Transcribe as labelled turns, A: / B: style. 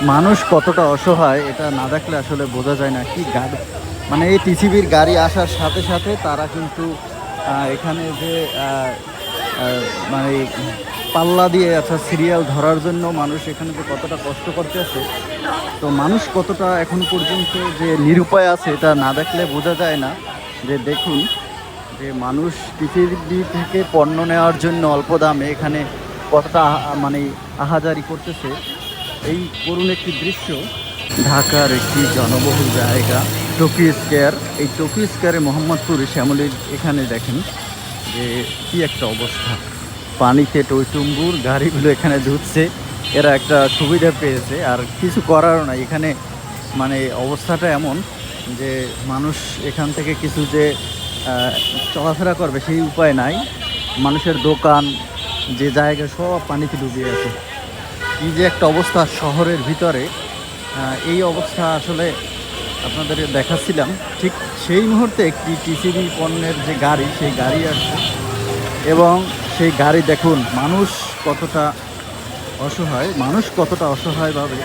A: মানুষ কতটা অসহায় এটা না দেখলে আসলে বোঝা যায় না। কি গাড়ি, মানে এই টিসিবির গাড়ি আসার সাথে সাথে তারা কিন্তু এখানে যে আহ, আহ, মানে পাল্লা দিয়ে অর্থাৎ সিরিয়াল ধরার জন্য মানুষ এখানে যে কতটা কষ্ট করতেছে, তো মানুষ কতটা এখন পর্যন্ত যে নিরুপায় আছে এটা না দেখলে বোঝা যায় না। যে দেখুন, যে মানুষ পৃথিবী থেকে পণ্য নেওয়ার জন্য অল্প দামে এখানে কতটা মানে আহাজারি করতেছে। এই করুণ একটি দৃশ্য ঢাকার একটি জনবহুল জায়গা টোকিও স্কয়ার। এই টোকিও স্কয়ারে মোহাম্মদপুর শ্যামলীর এখানে দেখেন যে কি একটা অবস্থা, পানিতে টইটুম্বুর গাড়িগুলো এখানে ধুচ্ছে। এরা একটা সুবিধা পেয়েছে, আর কিছু করারও নাই এখানে। মানে অবস্থাটা এমন যে মানুষ এখান থেকে কিছু যে আহ, চলাফেরা করবে সেই উপায় নাই। মানুষের দোকান, যে জায়গা সব পানিতে ডুবে আছে। কি যে একটা অবস্থা শহরের ভিতরে, এই অবস্থা আসলে আপনাদের দেখাচ্ছিলাম। ঠিক সেই মুহূর্তে একটি টিসিবি পণ্যের যে গাড়ি, সেই গাড়ি আসছে এবং সেই গাড়ি দেখুন মানুষ কতটা অসহায়, মানুষ কতটা অসহায়ভাবে